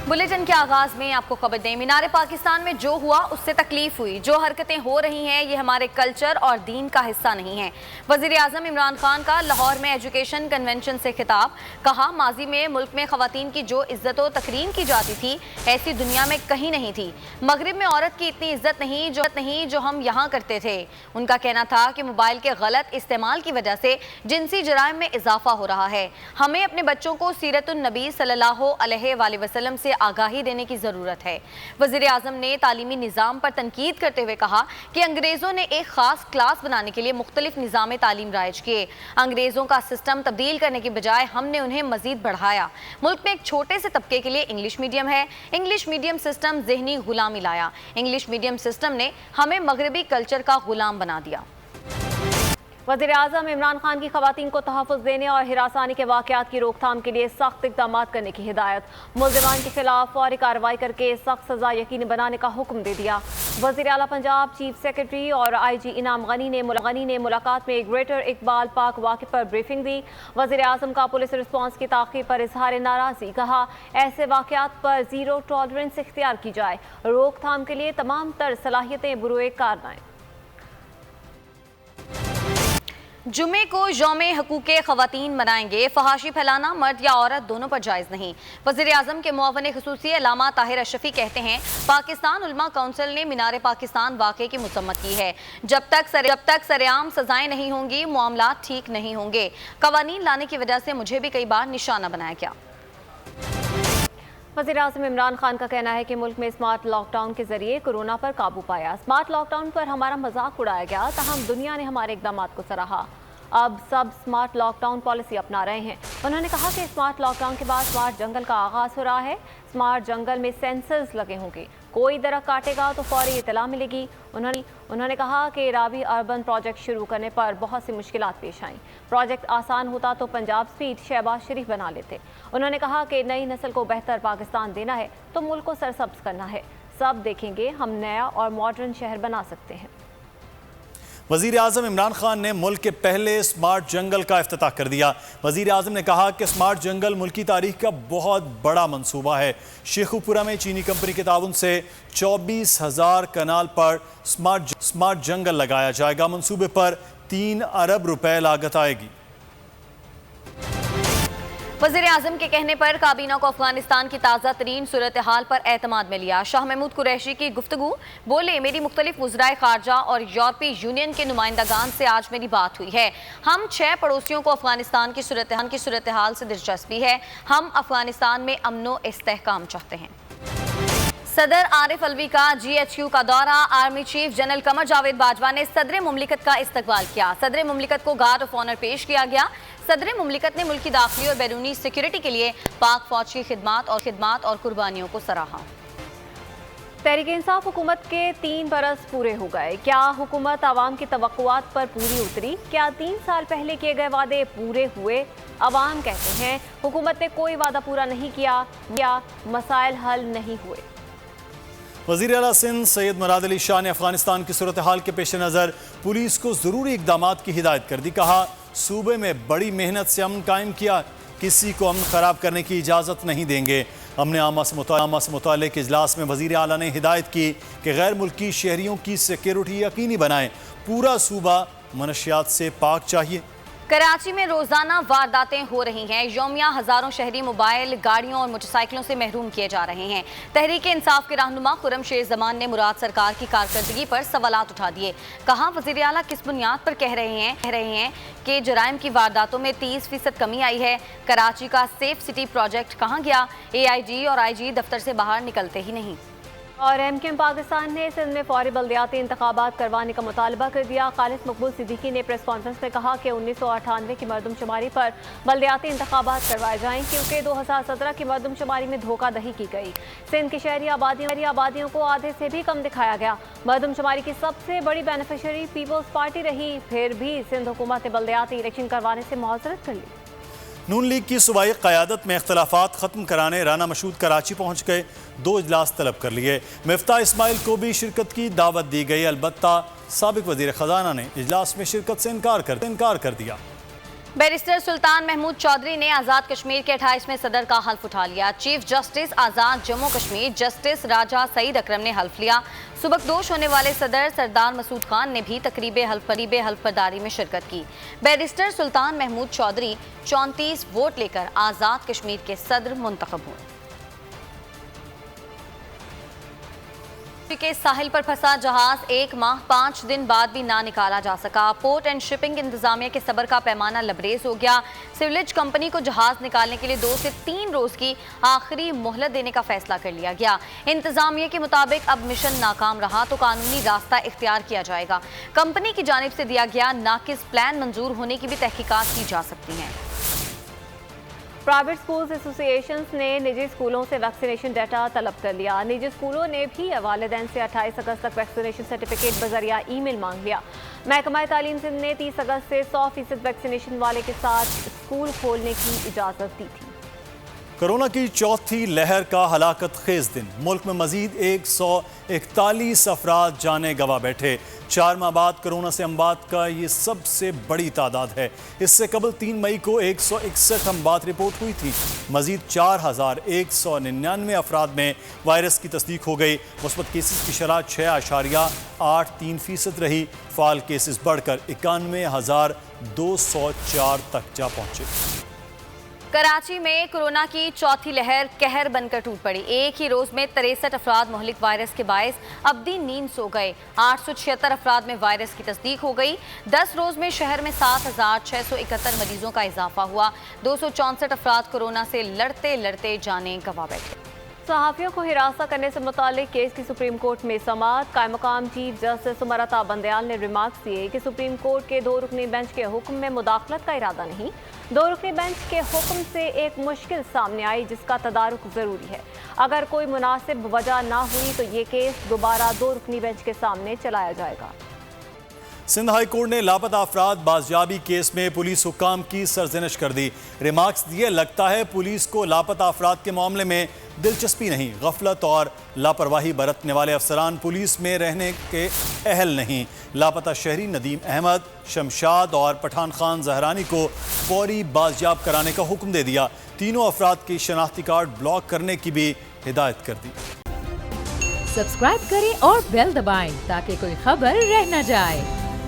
Bulletin के आगाज में आपको खबर दें, मीनार पाकिस्तान में जो हुआ उससे तकलीफ हुई। जो हरकतें हो रही हैं ये हमारे कल्चर और दीन का हिस्सा नहीं है। वजीर आजम इमरान खान का लाहौर में एजुकेशन कन्वेंशन से खिताब। कहा, माजी में मुल्क में खवातीन की जो इज्जत व तकरीम की जाती थी ऐसी दुनिया में कहीं नहीं थी। मगरिब में औरत की इतनी इज्जत नहीं जो हम यहाँ करते थे। उनका कहना था कि मोबाइल के गलत इस्तेमाल की वजह से जिनसी जराइम में इजाफा हो रहा है। हमें अपने बच्चों को सीरतुन नबी सल्लल्लाहु अलैहि वसल्लम से आगाही देने की ज़रूरत है। वज़ीर आज़म ने तालीमी निज़ाम पर तनकीद करते हुए कहा कि अंग्रेज़ों ने एक ख़ास क्लास बनाने के लिए मुख्तलिफ निज़ाम तालीम राइज किए। अंग्रेज़ों का सिस्टम तब्दील करने की बजाय हमने उन्हें मज़ीद बढ़ाया। मुल्क में एक छोटे से तबके के लिए इंग्लिश मीडियम है। इंग्लिश मीडियम सिस्टम ज़हनी गुलामी लाया। इंग्लिश मीडियम सिस्टम ने हमें मगरबी कल्चर का गुलाम बना दिया। वज़ीर आज़म इमरान खान की खवातीन को तहफ़्फ़ुज़ देने और हिरासानी के वाक़यात की रोकथाम के लिए सख्त इक़दाम करने की हिदायत। मुल्ज़िमान के खिलाफ फौरी कार्रवाई करके सख्त सज़ा यकीनी बनाने का हुक्म दे दिया। वज़ीर आला पंजाब, चीफ सेक्रेटरी और IG इनाम गनी ने मुलाकात में ग्रेटर इकबाल पार्क वाक़े पर ब्रीफिंग दी। वज़ीर आज़म का पुलिस रिस्पॉन्स की ताक़ीब पर इजहार नाराज़गी। कहा, ऐसे वाक़यात पर ज़ीरो टॉलरेंस इख्तियार की जाए। रोकथाम के लिए तमाम तर सलाहियतें बुरुए कार लाएं। जुमे को यौम हकूक़े ख़वातीन मनाएंगे। फहाशी फैलाना मर्द या औरत दोनों पर जायज़ नहीं। वज़ीर आज़म के मुअव्विन ख़ुसूसी अल्लामा ताहिर अशरफी कहते हैं, पाकिस्तान उलमा काउंसिल ने मीनार पाकिस्तान वाक़े की मज़म्मत की है। जब तक सरेआम सज़ाएं नहीं होंगी मामलात ठीक नहीं होंगे। क़वानीन लाने की वजह से मुझे भी कई बार निशाना बनाया गया। वज़ीर आज़म इमरान खान का कहना है कि मुल्क में स्मार्ट लॉकडाउन के जरिए कोरोना पर काबू पाया। स्मार्ट लॉकडाउन पर हमारा मजाक उड़ाया गया, तहम दुनिया ने हमारे इक़दाम को सराहा। अब सब स्मार्ट लॉकडाउन पॉलिसी अपना रहे हैं। उन्होंने कहा कि स्मार्ट लॉकडाउन के बाद स्मार्ट जंगल का आगाज़ हो रहा है। स्मार्ट जंगल में सेंसर्स लगे होंगे, कोई दरख्त काटेगा तो फौरी इत्तला मिलेगी। उन्होंने कहा कि रावी अर्बन प्रोजेक्ट शुरू करने पर बहुत सी मुश्किलात पेश आईं। प्रोजेक्ट आसान होता तो पंजाब स्पीड शहबाज शरीफ बना लेते। उन्होंने कहा कि नई नस्ल को बेहतर पाकिस्तान देना है तो मुल्क को सरसब्ज करना है। सब देखेंगे, हम नया और मॉडर्न शहर बना सकते हैं। वज़ीर आज़म इमरान खान ने मुल्क के पहले स्मार्ट जंगल का इफ्तिताह कर दिया। वज़ीर आज़म ने कहा कि स्मार्ट जंगल मुल्क की तारीख का बहुत बड़ा मंसूबा है। शेखुपुरा में चीनी कंपनी के ताउन से 24,000 कनाल पर स्मार्ट जंगल लगाया जाएगा। मंसूबे पर 3 अरब रुपए लागत आएगी। वज़ीर आज़म के कहने पर काबीना को अफगानिस्तान की ताज़ा तरीन सूरत हाल पर एतमाद में लिया। शाह महमूद कुरैशी की गुफ्तगू। बोले, मेरी मुख्तलिफ वज़राए ख़ारजा और यूरोपीय यूनियन के नुमाइंदगान से आज मेरी बात हुई है। हम 6 पड़ोसियों को अफगानिस्तान की सूरत हाल से दिलचस्पी है। हम अफगानिस्तान में अमनो इस्तेहकाम चाहते हैं। सदर आरिफ अलवी का GHQ का दौरा। Army chief general Qamar Javed Bajwa ने सदर मुमलिकत का इस्तकबाल किया। सदर मुमलिकत को गार्ड ऑफ ऑनर पेश किया गया। सदर मुमलिकत ने मुल्क की दाखिली और बैरूनी सिक्योरिटी के लिए पाक फौज की खिदमात और कुर्बानियों को सराहा। तहरीक इंसाफ हुकूमत के 3 बरस पूरे हो गए। क्या हुकूमत आवाम की तवक्कुआत पर पूरी उतरी? क्या 3 साल पहले किए गए वादे पूरे हुए? अवाम कहते हैं हुकूमत ने कोई वादा पूरा नहीं किया या मसाइल हल नहीं हुए। वज़ीर आला सिंध सैयद मुराद अली शाह ने अफगानिस्तान की सूरत हाल के पेश नज़र पुलिस को ज़रूरी इक़दाम की हिदायत कर दी। कहा, सूबे में बड़ी मेहनत से अमन कायम किया, किसी को अमन ख़राब करने की इजाज़त नहीं देंगे। हमने आमा से मुताल्लिक़ इजलास में वज़ीर आला ने हिदायत की कि गैर मुल्की शहरियों की सिक्योरिटी यकीनी बनाएं। पूरा सूबा मनशियात से पाक चाहिए। कराची में रोजाना वारदातें हो रही हैं। यौमिया हजारों शहरी मोबाइल, गाड़ियों और मोटरसाइकिलों से महरूम किए जा रहे हैं। तहरीक इंसाफ के रहनुमा खुर्रम शेर जमान ने मुराद सरकार की कारकर्दगी पर सवालात उठा दिए। कहा, वज़ीर आला किस बुनियाद पर कह रहे हैं कि जराइम की वारदातों में 30% कमी आई है। कराची का सेफ सिटी प्रोजेक्ट कहाँ गया? AIG और IG दफ्तर से बाहर निकलते ही नहीं। और MKM पाकिस्तान ने सिंध में फौरी बल्दियाती इंतखाबात करवाने का मुतालबा कर दिया। खालिद मकबूल सिद्दीकी ने प्रेस कॉन्फ्रेंस में कहा कि 1998 की मरदमशुमारी पर बल्दियाती इंतखाबात करवाए जाएं क्योंकि 2017 की मरदमशुमारी में धोखाधड़ी की गई। सिंध की शहरी आबादियों को आधे से भी कम दिखाया गया। मरदमशुमारी की सबसे बड़ी बेनिफिशरी पीपल्स पार्टी रही, फिर भी सिंध हुकूमत ने बल्दियाती इलेक्शन करवाने से मुआज़रत कर ली। नून लीग की सूबाई क़यादत में इख्तलाफात ख़त्म कराने राना मशहूद कराची पहुँच गए। 2 इजलास तलब कर लिए। मिफ्ता इस्माइल को भी शिरकत की दावत दी गई। अलबत्ता साबिक वज़ीर ख़जाना ने इजलास में शिरकत से इनकार कर दिया। बैरिस्टर सुल्तान महमूद चौधरी ने आज़ाद कश्मीर के 28वें सदर का हल्फ उठा लिया। चीफ जस्टिस आज़ाद जम्मू कश्मीर जस्टिस राजा सईद अकरम ने हल्फ लिया। सुबकदोश होने वाले सदर सरदार मसूद खान ने भी तकरीब हल्फबरदारी में शिरकत की। बैरिस्टर सुल्तान महमूद चौधरी 34 वोट लेकर आज़ाद कश्मीर के सदर मुंतखब हुए। के साहिल पर फंसा जहाज 1 माह 5 दिन बाद भी ना निकाला जा सका। पोर्ट एंड शिपिंग इंतजामिया के सब्र का पैमाना लबरेज हो गया। सिविलेज कंपनी को जहाज निकालने के लिए 2 से 3 रोज की आखिरी मोहलत देने का फैसला कर लिया गया। इंतजामिया के मुताबिक अब मिशन नाकाम रहा तो कानूनी रास्ता इख्तियार किया जाएगा। कंपनी की जानिब से दिया गया नाकिस प्लान मंजूर होने की भी तहकीकात की जा सकती हैं। प्राइवेट स्कूल्स एसोसिएशंस ने निजी स्कूलों से वैक्सीनेशन डाटा तलब कर लिया। निजी स्कूलों ने भी वालिदैन से 28 अगस्त तक वैक्सीनेशन सर्टिफिकेट बजरिया ईमेल मांग लिया। महकमा तालीम सिंध ने 30 अगस्त से 100% वैक्सीनेशन वाले के साथ स्कूल खोलने की इजाज़त दी थी। कोरोना की चौथी लहर का हलाकत खेज दिन। मुल्क में मजीद 141 अफराद जाने गंवा बैठे। 4 माह बाद कोरोना से अमवात का ये सबसे बड़ी तादाद है। इससे कबल 3 मई को 161 अमवात रिपोर्ट हुई थी। मजीद 4199 अफराद में वायरस की तस्दीक हो गई। मुस्बत केसेस की शरह 6.83% रही। फाल केसेस बढ़कर 91,204 तक जा पहुंचे। कराची में कोरोना की चौथी लहर कहर बनकर टूट पड़ी। एक ही रोज में 63 अफराद मुहलिक वायरस के बायस अब्दी नींद सो गए। 876 अफराद में वायरस की तस्दीक हो गई। 10 रोज में शहर में 7,671 मरीजों का इजाफा हुआ। 264 अफराद कोरोना से लड़ते लड़ते जाने गंवा बैठे। सहाफ़ियों को हिरासत करने से मुतालिक केस की सुप्रीम कोर्ट में समाअत। कायम मकाम चीफ जस्टिस उमरता बंदयाल ने रिमार्क्स दिए कि सुप्रीम कोर्ट के 2 रुकनी बेंच के हुक्म में मुदाखलत का इरादा नहीं। 2 रुकनी बेंच के हुक्म से एक मुश्किल सामने आई जिसका तदारुक ज़रूरी है। अगर कोई मुनासिब वजह ना हुई तो ये केस दोबारा 2 रुकनी बेंच के सामने चलाया जाएगा। सिंध हाई कोर्ट ने लापता अफराद बाजियाबी केस में पुलिस हुक्काम की सरजनश कर दी। रिमार्क्स दिए, लगता है पुलिस को लापता अफराद के मामले में दिलचस्पी नहीं। गफलत और लापरवाही बरतने वाले अफसरान पुलिस में रहने के अहल नहीं। लापता शहरी नदीम अहमद, शमशाद और पठान खान जहरानी को फौरी बाजियाब कराने का हुक्म दे दिया। तीनों अफराद की शनाख्ती कार्ड ब्लॉक करने की भी हिदायत कर दी। सब्सक्राइब करें और बेल दबाएं ताकि कोई खबर रह न जाए।